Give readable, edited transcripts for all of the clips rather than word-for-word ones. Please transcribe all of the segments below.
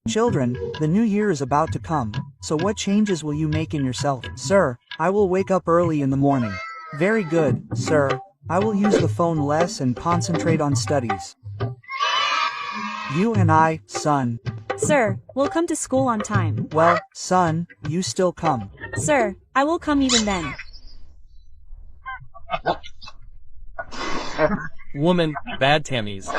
Children, the new year is about to come, so what changes will you make in yourself? Sir, I will wake up early in the morning. Very good, sir. I will use the phone less and concentrate on studies. You and I, son. Sir, we'll come to school on time. Well, son, you still come. Sir, I will come even then. Woman, bad Tammys.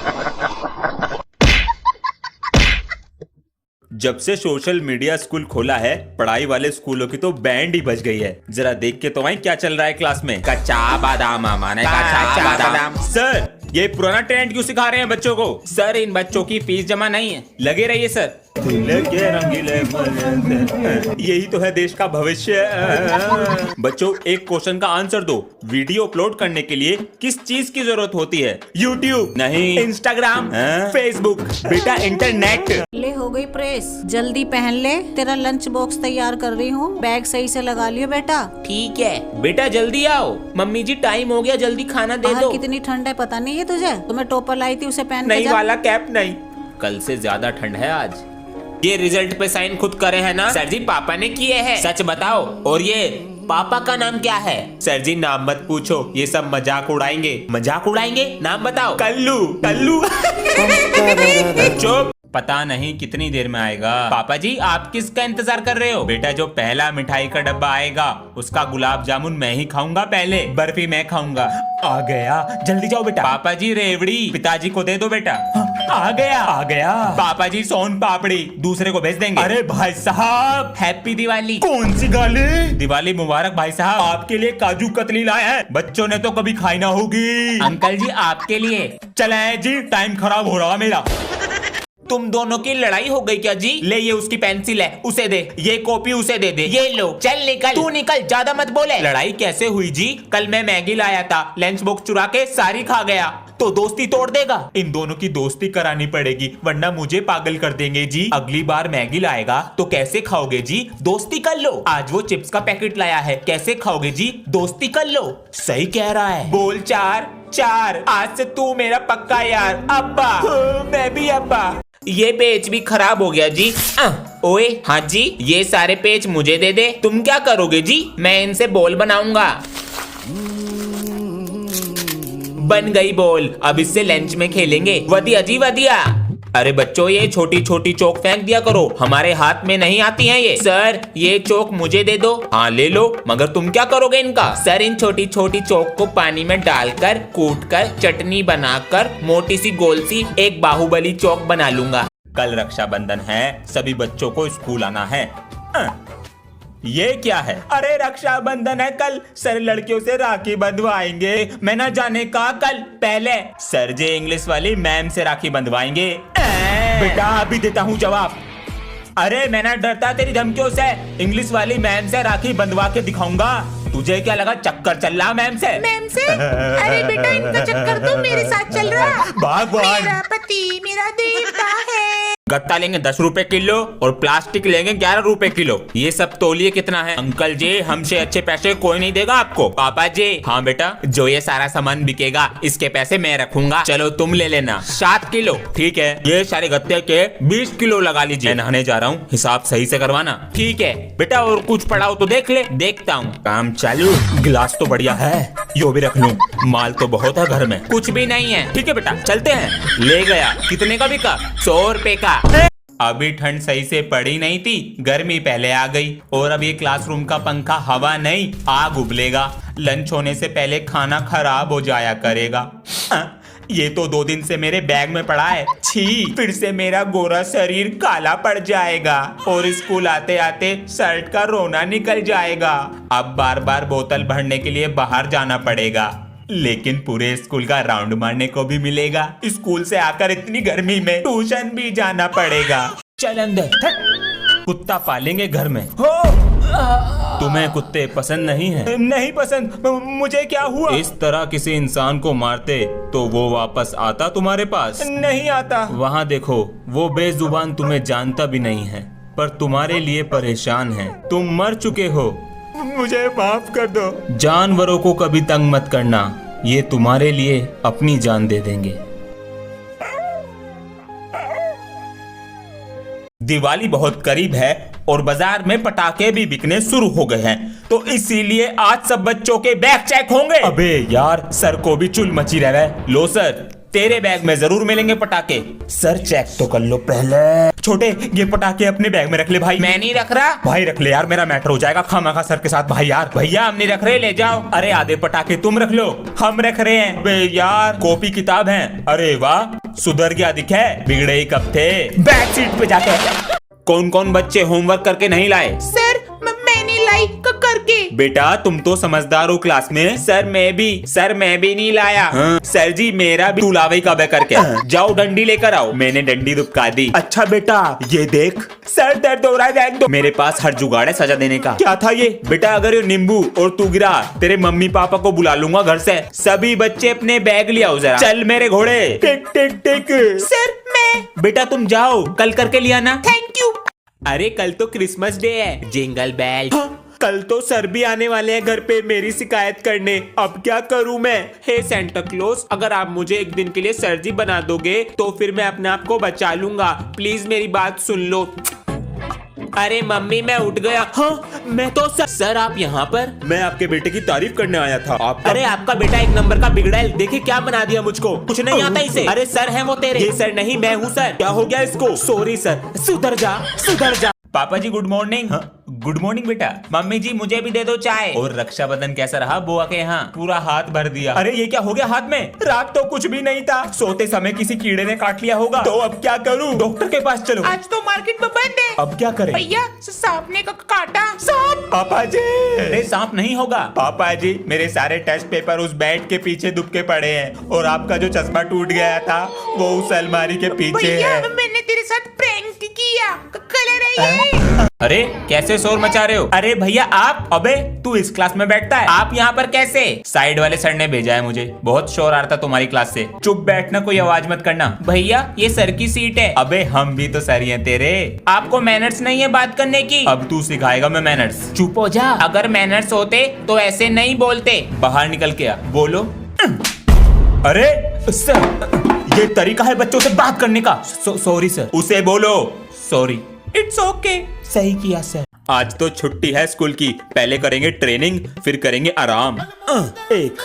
जब से social media school खोला है, पढ़ाई वाले स्कूलों की तो band ही बज गई है। जरा देख के तो भाई क्या चल रहा है क्लास में। कच्चा बादाम माने कच्चा बादाम। सर, ये पुराना ट्रेंड क्यों सिखा रहे हैं बच्चों को? सर, इन बच्चों की फीस जमा नहीं है। लगे रहिए सर। यही तो है देश का भविष्य। बच्चों, एक क्वेश्चन का आंसर दो। वीडियो अपलोड करने के लिए किस चीज की जरूरत होती है? यूट्यूब नहीं, इंस्टाग्राम, फेसबुक। बेटा इंटरनेट। ले हो गई प्रेस, जल्दी पहन ले। तेरा लंच बॉक्स तैयार कर रही हूँ, बैग सही से लगा लियो बेटा। ठीक है बेटा, जल्दी आओ। मम्मी जी टाइम हो गया, जल्दी खाना दे दो। कितनी ठंड है पता नहीं है तुझे? तुम्हें टोपर लाई थी, उसे पहन नहीं वाला कैप नहीं। कल से ज्यादा ठंड है आज। ये रिजल्ट पे साइन खुद करे है ना? सर जी पापा ने किए हैं। सच बताओ। और ये पापा का नाम क्या है? सर जी नाम मत पूछो, ये सब मजाक उड़ाएंगे। मजाक उड़ाएंगे? नाम बताओ। कल्लू। कल्लू। चुप। पता नहीं कितनी देर में आएगा। पापा जी आप किसका इंतजार कर रहे हो? बेटा जो पहला मिठाई का डब्बा आएगा उसका गुलाब जामुन मैं ही खाऊंगा, पहले बर्फी मैं खाऊंगा। आ गया, जल्दी जाओ बेटा। पापा जी रेवड़ी पिताजी को दे दो बेटा। आ गया, आ गया। पापा जी सोन पापड़ी दूसरे को भेज देंगे। अरे भाई साहब, हैप्पी दिवाली। कौन सी गाली? दिवाली मुबारक भाई साहब। आपके लिए काजू कतली लाया है, बच्चों ने तो कभी खाई ना होगी। अंकल जी आपके लिए। चले जी, टाइम खराब हो रहा मेरा। तुम दोनों की लड़ाई हो गई क्या जी? ले ये उसकी पेंसिल है, उसे दे। ये कॉपी उसे दे दे। ये लो। चल निकल। तू निकल, ज्यादा मत बोले। लड़ाई कैसे हुई जी? कल मैं मैगी लाया था, लंच बॉक्स चुरा के सारी खा गया। तो दोस्ती तोड़ देगा? इन दोनों की दोस्ती करानी पड़ेगी, वरना मुझे पागल कर देंगे जी। अगली बार मैगी लाएगा तो कैसे खाओगे जी? दोस्ती कर लो। आज वो चिप्स का पैकेट लाया है, कैसे खाओगे जी? दोस्ती कर लो। सही कह रहा है। बोल चार चार। आज से तू मेरा पक्का यार। अब्बा। मैं भी अब्बा। ये पेज भी खराब हो गया जी। ओए हाँ जी, ये सारे पेज मुझे दे दे। तुम क्या करोगे जी? मैं इनसे बॉल बनाऊंगा। बन गई बॉल, अब इससे लंच में खेलेंगे। वदिया जी वदिया। अरे बच्चों, ये छोटी छोटी चौक फेंक दिया करो, हमारे हाथ में नहीं आती हैं ये। सर ये चौक मुझे दे दो। हाँ ले लो, मगर तुम क्या करोगे इनका? सर इन छोटी छोटी चौक को पानी में डालकर कूटकर चटनी बनाकर मोटी सी गोल सी एक बाहुबली चौक बना लूंगा। कल रक्षाबंधन है, सभी बच्चों को स्कूल आना है। ये क्या है? अरे रक्षाबंधन है कल, सर लड़कियों से राखी बंधवाएंगे। मैं ना जाने का कल पहले सर जे इंग्लिश वाली मैम से राखी बंधवाएंगे। बेटा अभी देता हूँ जवाब। अरे मैं ना डरता तेरी धमकियों से, इंग्लिश वाली मैम से राखी बंधवा के दिखाऊंगा। तुझे क्या लगा चक्कर चल रहा मैम से? मैम से? अरे बेटा इनका चक्कर तो मेरे साथ चल रहा। भगवान, मेरा पति मेरा देवता है। गत्ता लेंगे 10 रुपए किलो और प्लास्टिक लेंगे 11 रुपए किलो। ये सब तोलिए कितना है? अंकल जी हमसे अच्छे पैसे कोई नहीं देगा आपको। पापा जी। हाँ बेटा, जो ये सारा सामान बिकेगा इसके पैसे मैं रखूंगा। चलो तुम ले लेना 7 किलो। ठीक है, ये सारे गत्ते के 20 किलो लगा लीजिए। मैं नहाने जा रहा हूँ, हिसाब सही से करवाना। ठीक है बेटा, और कुछ पड़ा हो तो देख ले। देखता हूँ। काम चालू। गिलास तो बढ़िया है, यो भी रख लूं। माल तो बहुत है घर में। कुछ भी नहीं है। ठीक है बेटा चलते हैं। ले गया। कितने का बिका? 100 रुपए का। अभी ठंड सही से पड़ी नहीं थी, गर्मी पहले आ गई। और अब ये क्लासरूम का पंखा हवा नहीं आग उबलेगा। लंच होने से पहले खाना खराब हो जाया करेगा। ये तो 2 दिन से मेरे बैग में पड़ा है। छी, फिर से मेरा गोरा शरीर काला पड़ जाएगा और स्कूल आते आते शर्ट का रोना निकल जाएगा। अब बार बार बोतल भरने के लिए बाहर जाना पड़ेगा, लेकिन पूरे स्कूल का राउंड मारने को भी मिलेगा। स्कूल से आकर इतनी गर्मी में ट्यूशन भी जाना पड़ेगा। चल अंदर। कुत्ता पालेंगे घर में। हो तुम्हें कुत्ते पसंद नहीं है? नहीं पसंद। मुझे क्या हुआ? इस तरह किसी इंसान को मारते तो वो वापस आता तुम्हारे पास? नहीं आता। वहाँ देखो, वो बेजुबान तुम्हें जानता भी नहीं है, पर तुम्हारे लिए परेशान है। तुम मर चुके हो। मुझे माफ कर दो। जानवरों को कभी तंग मत करना, ये तुम्हारे लिए अपनी जान दे देंगे। दिवाली बहुत करीब है और बाजार में पटाखे भी बिकने शुरू हो गए हैं, तो इसीलिए आज सब बच्चों के बैग चेक होंगे। अबे यार, सर को भी चुल मची रहा है। लो सर, तेरे बैग में जरूर मिलेंगे पटाखे। सर चेक तो कर लो पहले। छोटे, ये पटाखे अपने बैग में रख ले भाई। मैं नहीं रख रहा। भाई रख ले यार, मेरा मैटर हो जाएगा खामखा सर के साथ। भाई यार, भैया हम नहीं रख रहे, ले जाओ। अरे आधे पटाखे तुम रख लो, हम रख रहे हैं। बे यार, कॉपी किताब है। अरे वाह, सुधर गया दिखे, बिगड़े ही कब थे। बैक सीट पे जाके। कौन कौन बच्चे होमवर्क करके नहीं लाए? सर मैं नहीं लाई करके। बेटा तुम तो समझदार हो क्लास में। सर मैं भी नहीं लाया। हाँ। सर जी मेरा भी तुलावे का बे करके। जाओ डंडी लेकर आओ। मैंने डंडी दुबका दी। अच्छा बेटा, ये देख, सर दर्द हो रहा है, बैग दो। मेरे पास हर जुगाड़ है सजा देने का। क्या था ये? बेटा अगर ये नींबू और तू गिरा, तेरे मम्मी पापा को बुला लूंगा घर से। सभी बच्चे अपने बैग ले आओ जरा। चल मेरे घोड़े। टिक टिक टिक। सर मैं। बेटा तुम जाओ, कल करके लिया ना। Thank you. अरे कल तो क्रिसमस डे है। Jingle bell. कल तो सर भी आने वाले हैं घर पे मेरी शिकायत करने। अब क्या करूं मैं? हे सेंटा क्लॉज, अगर आप मुझे एक दिन के लिए सर जी बना दोगे तो फिर मैं अपने आप को बचा लूंगा। प्लीज मेरी बात सुन लो। अरे मम्मी मैं उठ गया। हाँ मैं तो सर आप यहाँ पर? मैं आपके बेटे की तारीफ करने आया था। अरे आपका बेटा एक नंबर का बिगड़ा है। देखिए क्या बना दिया मुझको, कुछ नहीं आता इसे। अरे सर है वो तेरे। ये सर नहीं, मैं हूँ सर। क्या हो गया इसको? Sorry sir. सुधर जा सुधर जा। पापा जी गुड मॉर्निंग। गुड मॉर्निंग बेटा। मम्मी जी मुझे भी दे दो चाय। और रक्षाबंधन कैसा रहा बुआ के यहाँ? पूरा हाथ भर दिया। अरे ये क्या हो गया हाथ में? रात तो कुछ भी नहीं था, सोते समय किसी कीड़े ने काट लिया होगा। तो अब क्या करूँ? डॉक्टर के पास चलो। आज तो मार्केट में बंद है। अब क्या करें? भैया सांप ने काटा। सांप। पापा जी, अरे सांप नहीं होगा। पापा जी मेरे सारे टेस्ट पेपर उस बेड के पीछे दुबके पड़े हैं और आपका जो चश्मा टूट गया था वो उस अलमारी के पीछे भैया है। मैंने तेरे साथ प्रैंक किया। कलर है। अरे कैसे शोर मचा रहे हो? अरे भैया आप। अबे तू इस क्लास में बैठता है? आप यहाँ पर कैसे? साइड वाले सर ने भेजा है मुझे, बहुत शोर आ रहा था तुम्हारी क्लास से। चुप बैठना, कोई आवाज मत करना। भैया ये सर की सीट है। अबे हम भी तो सर ही हैं तेरे। आपको मैनर्स नहीं है बात करने की? अब तू सिखाएगा मैं मैनर्स। चुप हो जा। अगर मैनर्स होते तो ऐसे नहीं बोलते। बाहर निकल के आ, बोलो। अरे सर, ये तरीका है बच्चों से बात करने का। Sorry sir. उसे बोलो सॉरी। It's okay. सही किया सर। आज तो छुट्टी है स्कूल की, पहले करेंगे ट्रेनिंग फिर करेंगे आराम। एक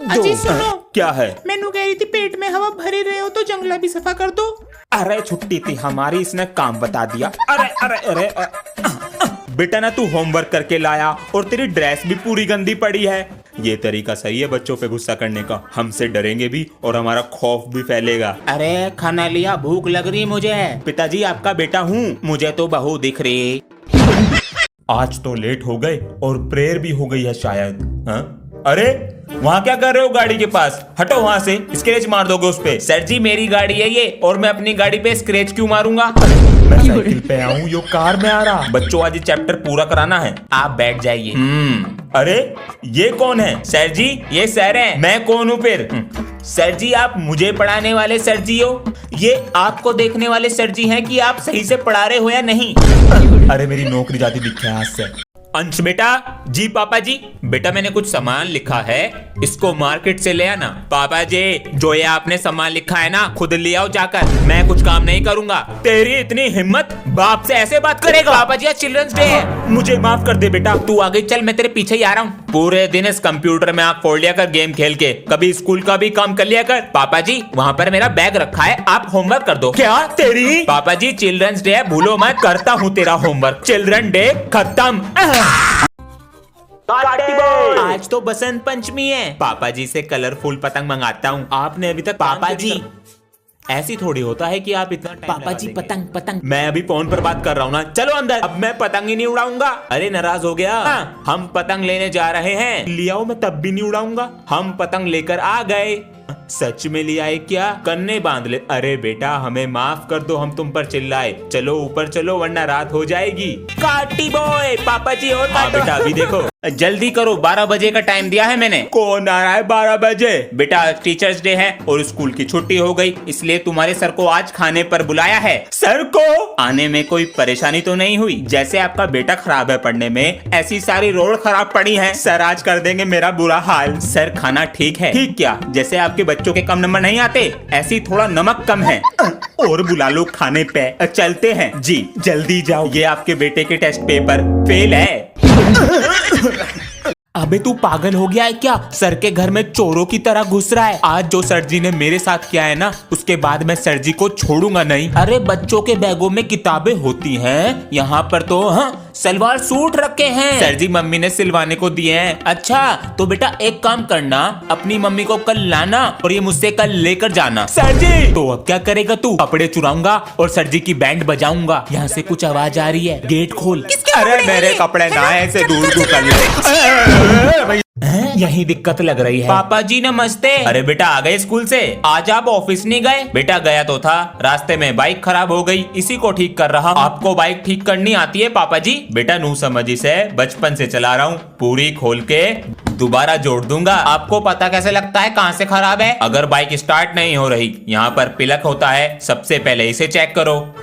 अजी सुनो। क्या है? मैनू कह रही थी पेट में हवा भरे रहे हो तो जंगला भी सफा कर दो। अरे छुट्टी थी हमारी, इसने काम बता दिया। अरे अरे अरे बेटा ना तू होमवर्क करके लाया और तेरी ड्रेस भी पूरी गंदी पड़ी है। ये तरीका सही है बच्चों पे गुस्सा करने का। हमसे डरेंगे भी और हमारा खौफ भी फैलेगा। अरे खाना लिया, भूख लग रही मुझे। पिताजी आपका बेटा हूँ। मुझे तो बहू दिख रही। आज तो लेट हो गए और प्रेयर भी हो गई है शायद। हाँ? अरे वहाँ क्या कर रहे हो गाड़ी के पास? हटो वहाँ से, स्क्रैच मार दोगे उस पे। सर जी मेरी गाड़ी है ये, और मैं अपनी गाड़ी पे स्क्रैच क्यों मारूंगा? मैं साइकिल पे आऊँ, यो कार में आ रहा। बच्चों आज चैप्टर पूरा कराना है। आप बैठ जाइए। अरे ये कौन है? सर जी ये सर है। मैं कौन हूँ फिर? सर जी आप मुझे पढ़ाने वाले सर जी हो? ये आपको देखने वाले सर जी हैं कि आप सही से पढ़ा रहे हो या नहीं? अरे मेरी नौकरी जाती दिखे आज से। अंश बेटा। जी पापा जी। बेटा मैंने कुछ सामान लिखा है, इसको मार्केट से ले आना। पापा जी जो ये आपने सामान लिखा है ना, खुद ले आओ जाकर, मैं कुछ काम नहीं करूंगा। तेरी इतनी हिम्मत, बाप से ऐसे बात करेगा? पापा जी आज चिल्ड्रंस डे है। मुझे माफ कर दे बेटा। तू आगे चल, मैं तेरे पीछे ही आ रहा हूँ। पूरे दिन इस कंप्यूटर में आंख फोड़ लिया कर गेम खेल के, कभी स्कूल का भी काम कर लिया कर। पापा जी वहाँ पर मेरा बैग रखा है, आप होमवर्क कर दो। क्या तेरी? पापा जी चिल्ड्रंस डे है, भूलो मत। करता हूँ तेरा होमवर्क। चिल्ड्रन डे खत्म। आज तो बसंत पंचमी है, पापा जी से कलरफुल पतंग मंगाता हूँ। आपने अभी तक पापा जी ऐसी थोड़ी होता है कि आप इतना पापा जी पतंग पतंग। मैं अभी फोन पर बात कर रहा हूँ ना, चलो अंदर। अब मैं पतंग ही नहीं उड़ाऊंगा। अरे नाराज हो गया? हाँ, हम पतंग लेने जा रहे हैं। लियाओ, मैं तब भी नहीं उड़ाऊंगा। हम पतंग लेकर आ गए। सच में लिया है क्या? कन्ने बांध ले। अरे बेटा हमें माफ कर दो, हम तुम पर चिल्लाए। चलो ऊपर चलो वरना रात हो जाएगी। काटी बॉय। पापा जी और हाँ बेटा अभी देखो। जल्दी करो, 12 बजे का टाइम दिया है मैंने। कौन आ रहा है 12 बजे? बेटा टीचर्स डे है और स्कूल की छुट्टी हो गई, इसलिए तुम्हारे सर को आज खाने पर बुलाया है। सर को आने में कोई परेशानी तो नहीं हुई? जैसे आपका बेटा खराब है पढ़ने में, ऐसी सारी रोड खराब पड़ी है। सर आज कर देंगे मेरा बुरा हाल। सर खाना ठीक है? ठीक क्या? जैसे आपके बच्चों के कम नंबर नहीं आते, ऐसी थोड़ा नमक कम है। और बुला लो खाने पे। चलते हैं जी, जल्दी जाओ। ये आपके बेटे के टेस्ट पेपर फेल है। अबे तू पागल हो गया है क्या? सर के घर में चोरों की तरह घुस रहा है। आज जो सर जी ने मेरे साथ किया है ना, उसके बाद मैं सर जी को छोड़ूंगा नहीं। अरे बच्चों के बैगों में किताबें होती हैं, यहाँ पर तो सलवार सूट रखे हैं। सर जी मम्मी ने सिलवाने को दिए हैं। अच्छा तो बेटा एक काम करना, अपनी मम्मी को कल लाना और ये मुझसे कल लेकर जाना। सर जी तो अब क्या करेगा तू? कपड़े चुराऊंगा और सर जी की बैंड बजाऊंगा। यहाँ से कुछ आवाज आ रही है, गेट खोल। अरे मेरे कपड़े ना ऐसे दूर कर ले। यही दिक्कत लग रही है। पापा जी नमस्ते। अरे बेटा आ गए स्कूल से? आज आप ऑफिस नहीं गए? बेटा गया तो था, रास्ते में बाइक खराब हो गई, इसी को ठीक कर रहा। आपको बाइक ठीक करनी आती है पापा जी? बेटा नू समझी से बचपन से चला रहा हूँ, पूरी खोल के दोबारा जोड़ दूंगा। आपको पता कैसे लगता है कहाँ से खराब है? अगर बाइक स्टार्ट नहीं हो रही, यहाँ पर पिलक होता है, सबसे पहले इसे चेक करो।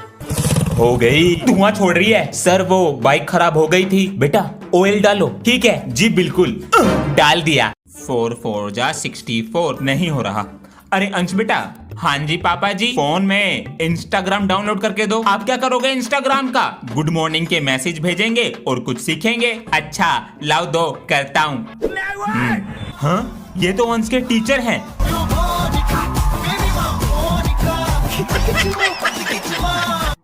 हो गई। धुआं छोड़ रही है। सर वो बाइक खराब हो गई थी। बेटा ऑयल डालो। ठीक है जी बिल्कुल। डाल दिया। 4 4 जा 64 नहीं हो रहा। अरे अंश बेटा। हाँ जी पापा जी। फोन में इंस्टाग्राम डाउनलोड करके दो। आप क्या करोगे इंस्टाग्राम का? गुड मॉर्निंग के मैसेज भेजेंगे और कुछ सीखेंगे। अच्छा लाओ दो, करता हूँ। हाँ ये तो अंश के टीचर हैं।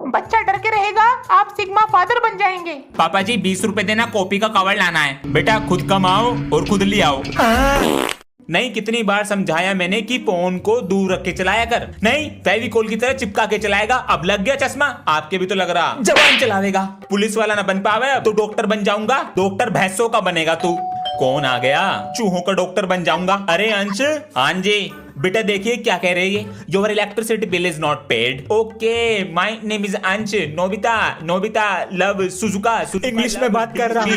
बच्चा डर के रहेगा, आप सिग्मा फादर बन जाएंगे। पापा जी 20 रुपए देना, कॉपी का कवर लाना है। बेटा खुद कमाओ और खुद ले आओ। नहीं कितनी बार समझाया मैंने कि फोन को दूर रख के चलाया कर। नहीं फेविकोल की तरह चिपका के चलाएगा। अब लग गया चश्मा? आपके भी तो लग रहा। जवान चलावेगा। पुलिस वाला ना बन पावे तो डॉक्टर बन जाऊंगा। डॉक्टर भैंसों का बनेगा तू। कौन आ गया? चूहों का डॉक्टर बन जाऊंगा। अरे अंश। हाँ जी बेटा देखिए क्या कह रही है। Your electricity bill is not paid. Okay my name is Ansh. Nobita Nobita love Suzuka. English में बात कर रहा हूँ।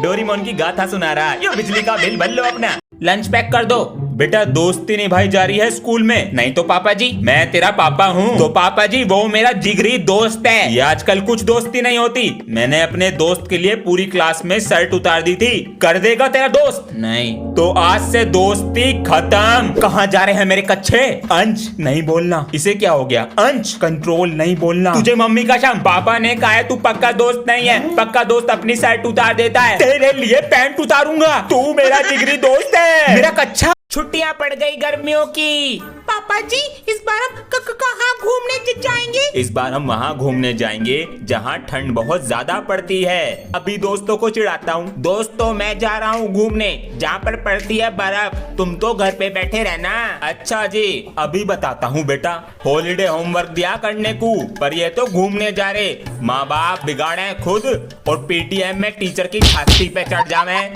डोरेमोन की गाथा सुना रहा। ये बिजली का बिल भर लो अपना। लंच पैक कर दो। बेटा दोस्ती निभाई जा रही है स्कूल में। नहीं तो पापा जी मैं तेरा पापा हूँ। तो पापा जी वो मेरा जिगरी दोस्त है। ये आजकल कुछ दोस्ती नहीं होती। मैंने अपने दोस्त के लिए पूरी क्लास में शर्ट उतार दी थी। कर देगा तेरा दोस्त? नहीं। तो आज से दोस्ती खत्म। कहाँ जा रहे हैं मेरे कच्चे? अंश नहीं बोलना। इसे क्या हो गया? अंश कंट्रोल नहीं बोलना। तुझे मम्मी का शाम पापा ने कहा है तू पक्का दोस्त नहीं है। पक्का दोस्त अपनी शर्ट उतार देता है। तेरे लिए पैंट उतारूंगा। तू मेरा जिगरी दोस्त है। मेरा कच्चा। छुट्टियां पड़ गई गर्मियों की। पापा जी इस बार हम कहाँ घूमने जाएंगे? इस बार हम वहाँ घूमने जाएंगे जहाँ ठंड बहुत ज्यादा पड़ती है। अभी दोस्तों को चिढ़ाता हूँ। दोस्तों मैं जा रहा हूँ घूमने जहाँ पर पड़ती है बर्फ। तुम तो घर पे बैठे रहना। अच्छा जी अभी बताता हूँ बेटा। हॉलीडे होमवर्क दिया करने को, पर ये तो घूमने जा रहे। माँ बाप बिगाड़े खुद और पीटीएम में टीचर की छाती पे चढ़ जावे।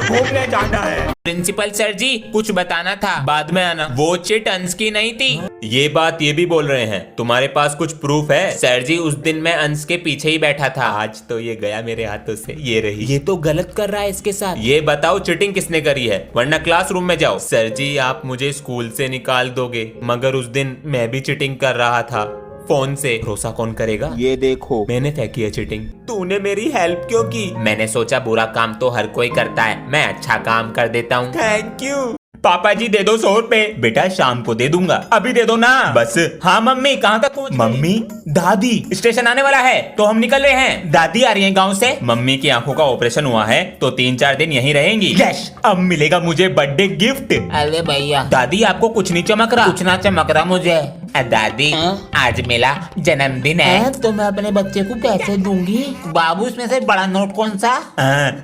घूमने जाना है। प्रिंसिपल सर जी कुछ बताना था, बाद में आना। वो चिट अंश की नहीं थी। ये बात ये भी बोल रहे हैं। तुम्हारे पास कुछ प्रूफ है? सर जी उस दिन मैं अंश के पीछे ही बैठा था। आज तो ये गया मेरे हाथों से। ये रही। ये तो गलत कर रहा है इसके साथ। ये बताओ चीटिंग किसने करी है, वरना क्लासरूम में जाओ। सर जी आप मुझे स्कूल से निकाल दोगे, मगर उस दिन मैं भी चीटिंग कर रहा था फोन से। भरोसा कौन करेगा? ये देखो मैंने फेंकी है चीटिंग। तूने मेरी हेल्प क्यों की? मैंने सोचा बुरा काम तो हर कोई करता है, मैं अच्छा काम कर देता हूँ। Thank you. पापा जी दे दो 100 रुपए। बेटा शाम को दे दूंगा। अभी दे दो ना। बस। हाँ मम्मी कहाँ तक पहुँच? मम्मी दादी स्टेशन आने वाला है तो हम निकल रहे हैं। दादी आ रही है गांव से। मम्मी की आंखों का ऑपरेशन हुआ है तो 3-4 दिन यहीं रहेंगी। यस अब मिलेगा मुझे बर्थडे गिफ्ट। अरे भैया दादी आपको कुछ नहीं चमक रहा? कुछ ना चमक रहा मुझे। दादी आज मेरा जन्मदिन है तो मैं अपने बच्चे को पैसे दूंगी। बाबू इसमें से बड़ा नोट कौन सा?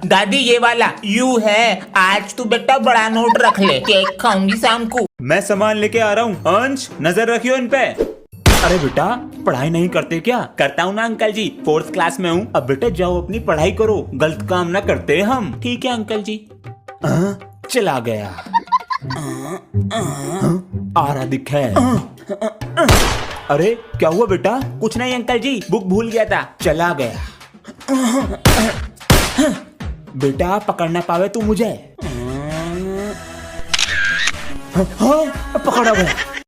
दादी ये वाला यू है। आज तू बेटा बड़ा नोट रख ले, केक खाऊंगी शाम को। मैं सामान लेके आ रहा हूँ। अंश नजर रखियो इन पे। अरे बेटा पढ़ाई नहीं करते क्या? करता हूँ ना अंकल जी, 4th क्लास में हूँ। अब बेटा जाओ अपनी पढ़ाई करो, गलत काम ना करते हम। ठीक है अंकल जी। चला गया। आ रहा दिखा है। अरे क्या हुआ बेटा? कुछ नहीं अंकल जी, बुक भूल गया था, चला गया। बेटा पकड़ ना पावे तू मुझे। हाँ, पकड़ा गया।